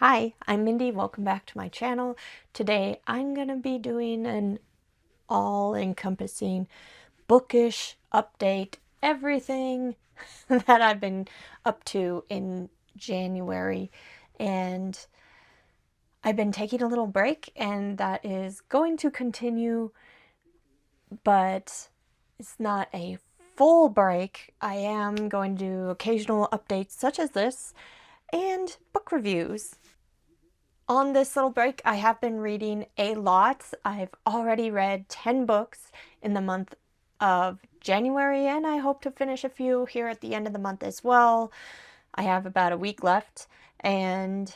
Hi, I'm Mindy. Welcome back to my channel. Today I'm going to be doing an all-encompassing bookish update, everything that I've been up to in January. And I've been taking a little break, and that is going to continue, but it's not a full break. I am going to do occasional updates such as this and book reviews. On this little break, I have been reading a lot. I've already read 10 books in the month of January, and I hope to finish a few here at the end of the month as well. I have about a week left, and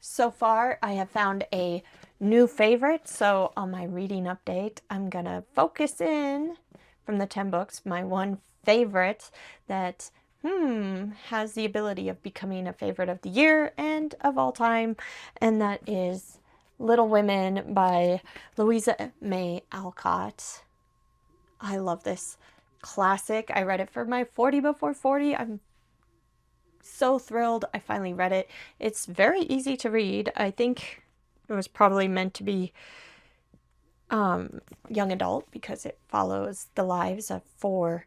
so far I have found a new favorite. So on my reading update, I'm gonna focus in from the 10 books, my one favorite that has the ability of becoming a favorite of the year and of all time, and that is Little Women by Louisa May Alcott. I love this classic. I read it for my 40 before 40. I'm so thrilled I finally read it. It's very easy to read. I think it was probably meant to be young adult because it follows the lives of four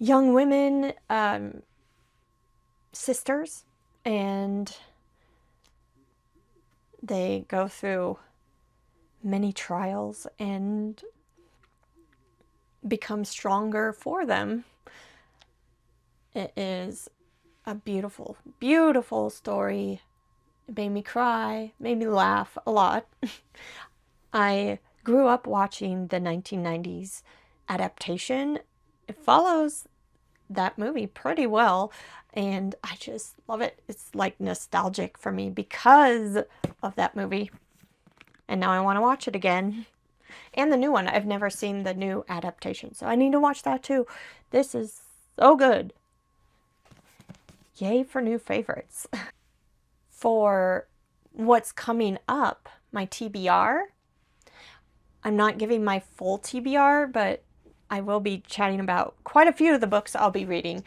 young women, sisters, and they go through many trials and become stronger for them. It is a beautiful, beautiful story. It made me cry, made me laugh a lot. I grew up watching the 1990s adaptation. It follows that movie pretty well, and I just love it. It's like nostalgic for me because of that movie, and now I want to watch it again. And the new one. I've never seen the new adaptation, so I need to watch that too. This is so good. Yay for new favorites. For what's coming up, my TBR, I'm not giving my full TBR, but I will be chatting about quite a few of the books I'll be reading.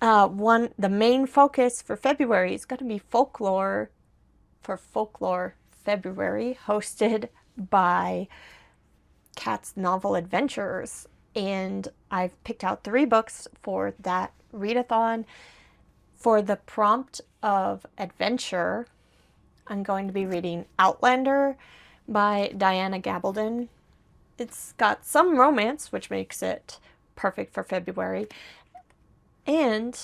The main focus for February is going to be Folklore February, hosted by Kat's Novel Adventures. And I've picked out 3 books for that readathon. For the prompt of adventure, I'm going to be reading Outlander by Diana Gabaldon. It's got some romance, which makes it perfect for February, and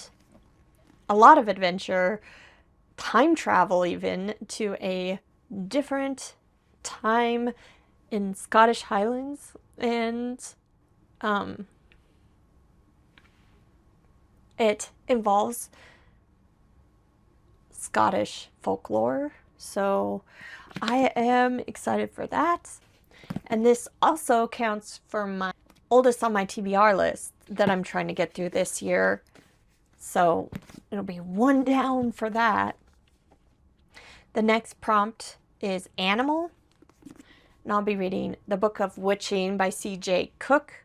a lot of adventure, time travel even, to a different time in Scottish Highlands, and it involves Scottish folklore, so I am excited for that. And this also counts for my oldest on my TBR list that I'm trying to get through this year. So it'll be 1 down for that. The next prompt is Animal. And I'll be reading The Book of Witching by C.J. Cook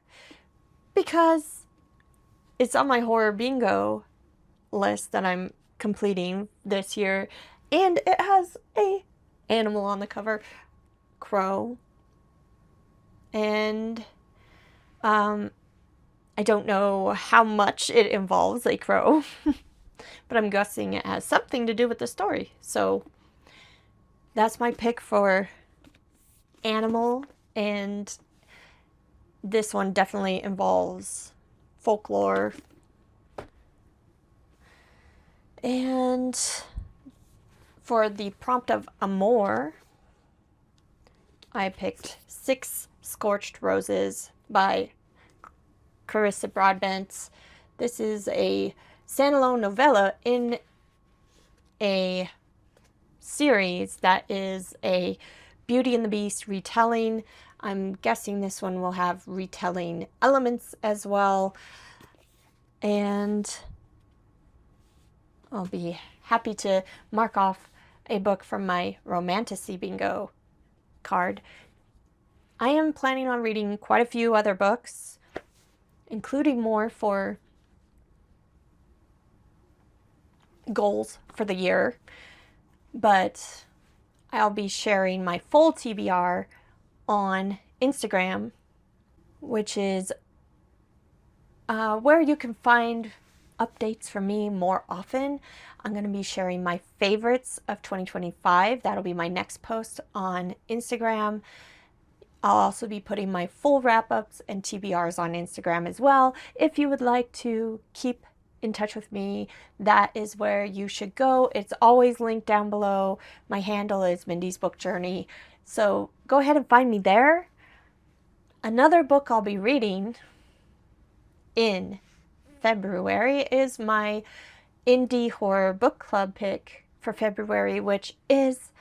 because it's on my horror bingo list that I'm completing this year. And it has a animal on the cover, crow. And I don't know how much it involves a crow, but I'm guessing it has something to do with the story. So that's my pick for Animal, and this one definitely involves folklore. And for the prompt of Amour, I picked 6 Scorched Roses by Carissa Broadbent. This is a standalone novella in a series that is a Beauty and the Beast retelling. I'm guessing this one will have retelling elements as well. And I'll be happy to mark off a book from my Romantasy bingo card. I am planning on reading quite a few other books, including more for goals for the year. but I'll be sharing my full TBR on Instagram, which is where you can find updates from me more often. I'm going to be sharing my favorites of 2025. That'll be my next post on Instagram. I'll also be putting my full wrap-ups and TBRs on Instagram as well. If you would like to keep in touch with me, that is where you should go. It's always linked down below. My handle is Mindy's Book Journey. So go ahead and find me there. Another book I'll be reading in February is my indie horror book club pick for February, which is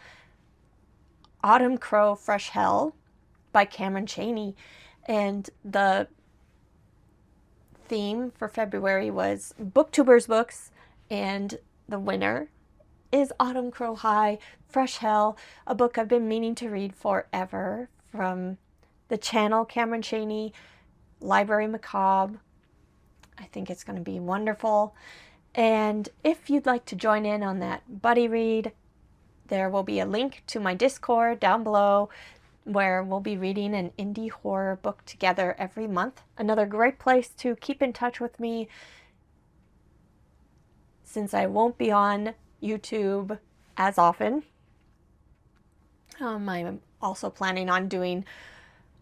Autumn Crow Fresh Hell by Cameron Chaney. And the theme for February was Booktubers books, and the winner is Autumn Crow High Fresh Hell, a book I've been meaning to read forever, from the channel Cameron Chaney, Library Macabre. I think it's going to be wonderful. And if you'd like to join in on that buddy read, there will be a link to my Discord down below where we'll be reading an indie horror book together every month. Another great place to keep in touch with me, since I won't be on YouTube as often. I'm also planning on doing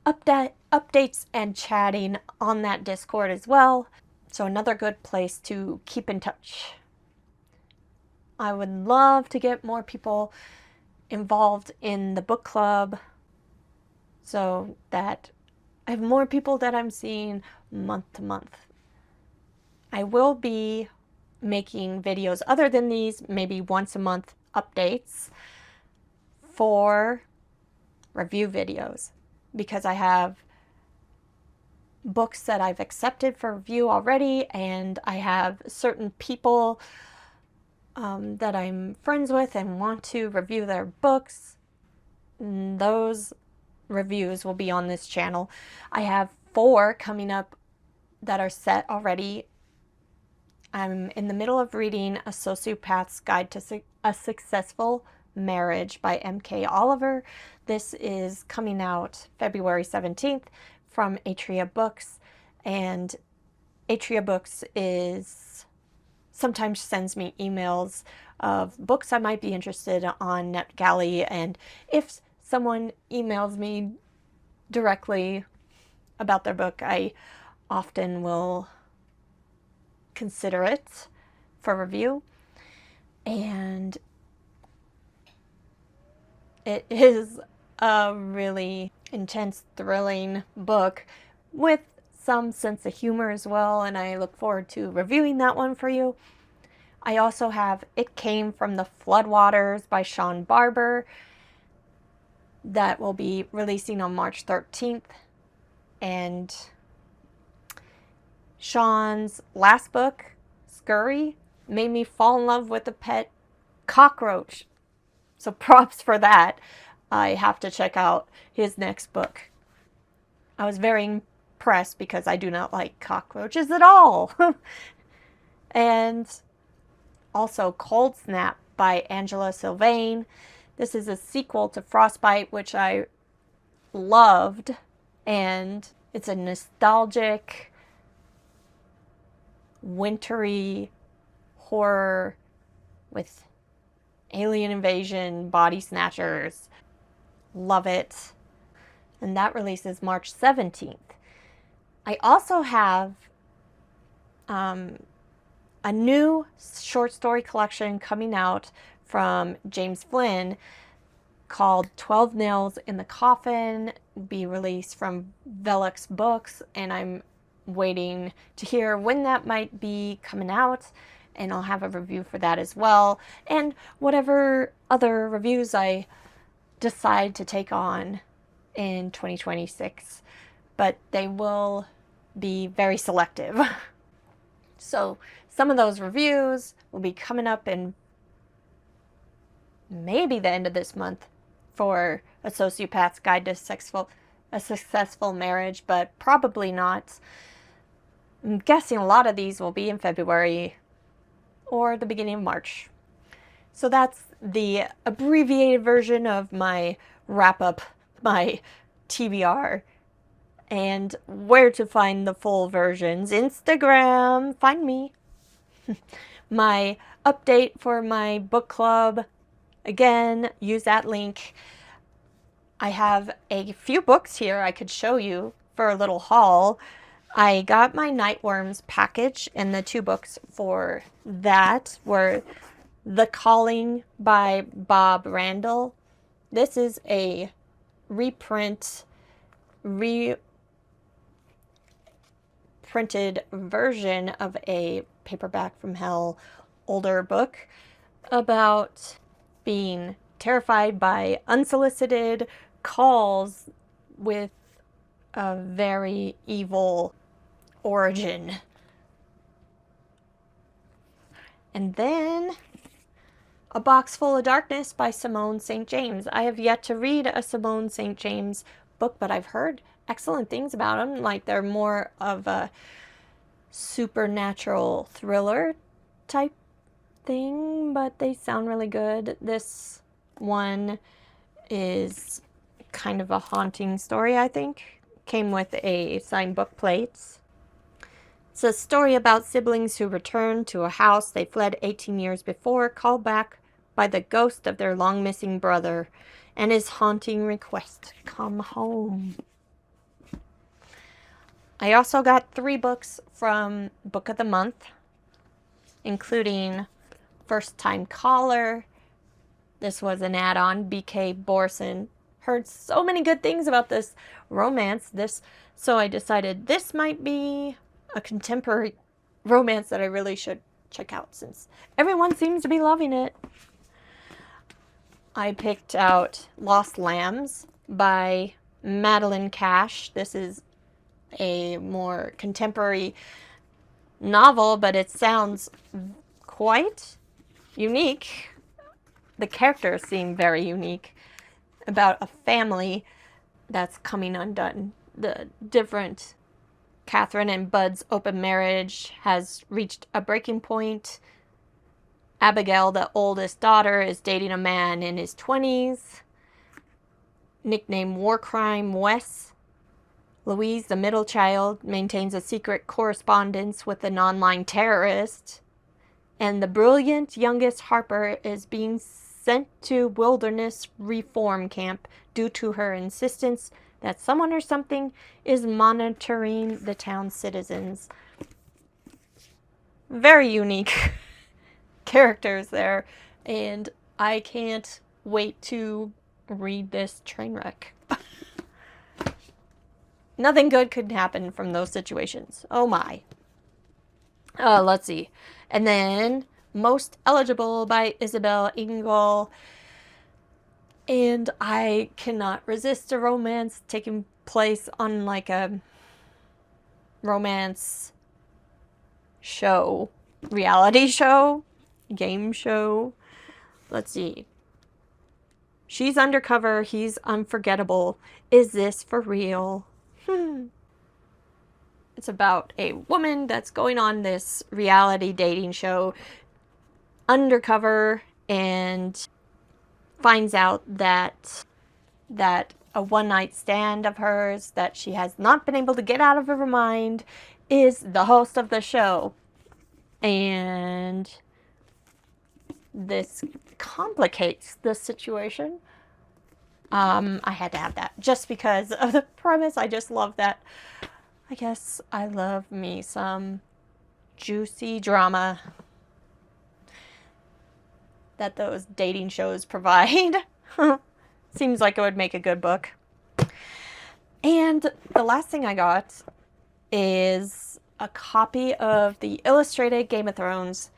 updates and chatting on that Discord as well. So another good place to keep in touch. I would love to get more people involved in the book club so that I have more people that I'm seeing month to month. I will be making videos other than these, maybe once a month updates for review videos, because I have books that I've accepted for review already, and I have certain people that I'm friends with and want to review their books. Those reviews will be on this channel. I have 4 coming up that are set already. I'm in the middle of reading A Sociopath's Guide to a Successful Marriage by M.K. Oliver. This is coming out February 17th from Atria Books, and Atria Books sometimes sends me emails of books I might be interested on NetGalley, and if someone emails me directly about their book, I often will consider it for review. And it is a really intense, thrilling book with some sense of humor as well, and I look forward to reviewing that one for you. I also have It Came from the Floodwaters by Sean Barber that will be releasing on March 13th. And Sean's last book, Scurry, made me fall in love with a pet cockroach. So props for that. I have to check out his next book. I was very impressed because I do not like cockroaches at all. And also Cold Snap by Angela Sylvain. This is a sequel to Frostbite, which I loved, and it's a nostalgic, wintry horror with alien invasion, body snatchers. Love it. And that releases March 17th. I also have a new short story collection coming out from James Flynn called 12 Nails in the Coffin, be released from Velux Books, and I'm waiting to hear when that might be coming out, and I'll have a review for that as well, and whatever other reviews I decide to take on in 2026, but they will be very selective. So some of those reviews will be coming up in maybe the end of this month for A Sociopath's Guide to a Successful Marriage, but probably not. I'm guessing a lot of these will be in February or the beginning of March. So that's the abbreviated version of my wrap up, my TBR. And where to find the full versions: Instagram, find me. My update for my book club, again, use that link. I have a few books here I could show you for a little haul. I got my Nightworms package, and the 2 books for that were The Calling by Bob Randall. This is a reprinted version of a Paperback from Hell older book about being terrified by unsolicited calls with a very evil origin. And then A Box Full of Darkness by Simone St. James. I have yet to read a Simone St. James book, but I've heard excellent things about them. Like, they're more of a supernatural thriller type thing, but they sound really good. This one is kind of a haunting story, I think. Came with a signed book plates. It's a story about siblings who return to a house they fled 18 years before, called back by the ghost of their long-missing brother and his haunting request, "Come home." I also got 3 books from Book of the Month, including First Time Caller. This was an add-on, B.K. Borson. Heard so many good things about this romance, so I decided this might be a contemporary romance that I really should check out, since everyone seems to be loving it. I picked out Lost Lambs by Madeline Cash. This is a more contemporary novel, but it sounds quite unique. The characters seem very unique, about a family that's coming undone. The different Catherine and Bud's open marriage has reached a breaking point. Abigail, the oldest daughter, is dating a man in his 20s, nicknamed Warcrime Wes. Louise, the middle child, maintains a secret correspondence with an online terrorist. And the brilliant youngest Harper is being sent to wilderness reform camp due to her insistence that someone or something is monitoring the town's citizens. Very unique characters there, and I can't wait to read this train wreck. Nothing good could happen from those situations. Oh my. Let's see. And then Most Eligible by Isabel Engel. And I cannot resist a romance taking place on like a romance show, reality show, game show. Let's see. She's undercover, he's unforgettable. Is this for real? It's about a woman that's going on this reality dating show undercover and finds out that a one-night stand of hers that she has not been able to get out of her mind is the host of the show. And this complicates the situation. I had to have that just because of the premise. I just love that. I guess I love me some juicy drama that those dating shows provide. Seems like it would make a good book. And the last thing I got is a copy of the illustrated Game of Thrones,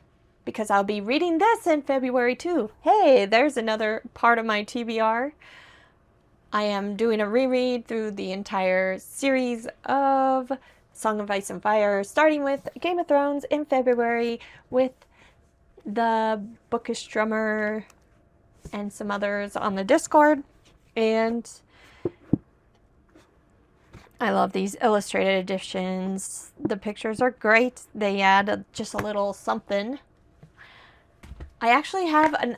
because I'll be reading this in February too. Hey, there's another part of my TBR. I am doing a reread through the entire series of Song of Ice and Fire, starting with Game of Thrones in February with the Bookish drummer and some others on the Discord. And I love these illustrated editions. The pictures are great. They add just a little something. I actually have an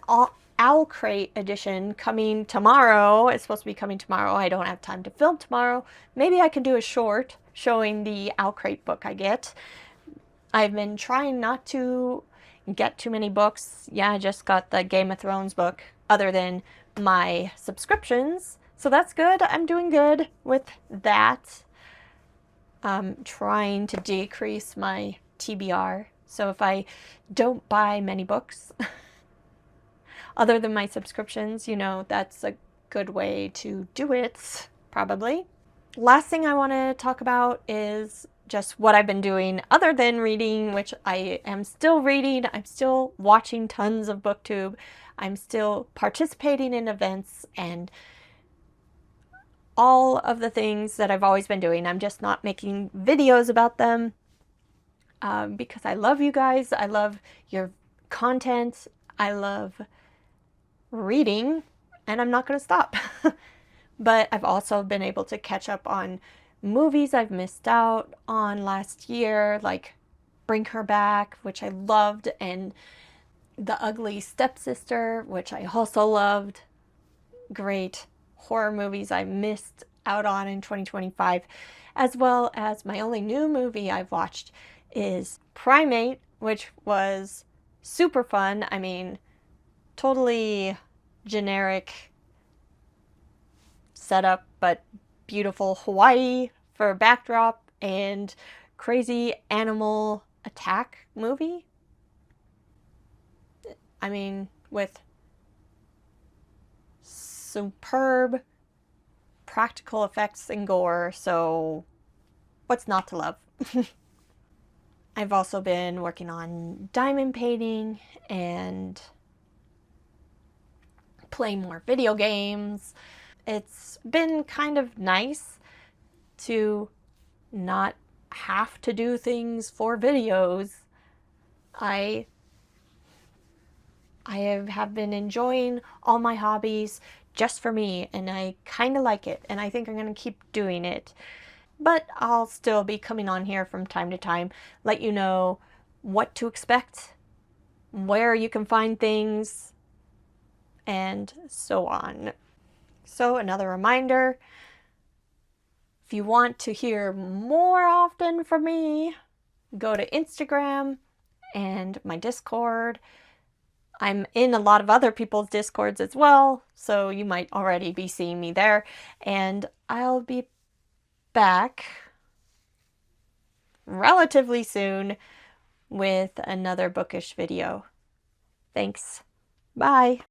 Owl Crate edition coming tomorrow. It's supposed to be coming tomorrow. I don't have time to film tomorrow. Maybe I can do a short showing the Owl Crate book I get. I've been trying not to get too many books. Yeah, I just got the Game of Thrones book other than my subscriptions. So that's good. I'm doing good with that. I'm trying to decrease my TBR. So if I don't buy many books, other than my subscriptions, you know, that's a good way to do it, probably. Last thing I want to talk about is just what I've been doing other than reading, which I am still reading. I'm still watching tons of BookTube. I'm still participating in events and all of the things that I've always been doing. I'm just not making videos about them because I love you guys. I love your content. I love reading, and I'm not going to stop. But I've also been able to catch up on movies I've missed out on last year, like Bring Her Back, which I loved, and The Ugly Stepsister, which I also loved. Great horror movies I missed out on in 2025, as well as my only new movie I've watched is Primate, which was super fun. I mean, totally generic setup, but beautiful Hawaii for a backdrop and crazy animal attack movie. I mean, with superb practical effects and gore, so what's not to love? I've also been working on diamond painting and playing more video games. It's been kind of nice to not have to do things for videos. I have been enjoying all my hobbies just for me, and I kind of like it, and I think I'm going to keep doing it. But I'll still be coming on here from time to time, let you know what to expect, where you can find things, and so on. So another reminder, if you want to hear more often from me, go to Instagram and my Discord. I'm in a lot of other people's Discords as well, so you might already be seeing me there. And I'll be back relatively soon with another Bookish video. Thanks. Bye.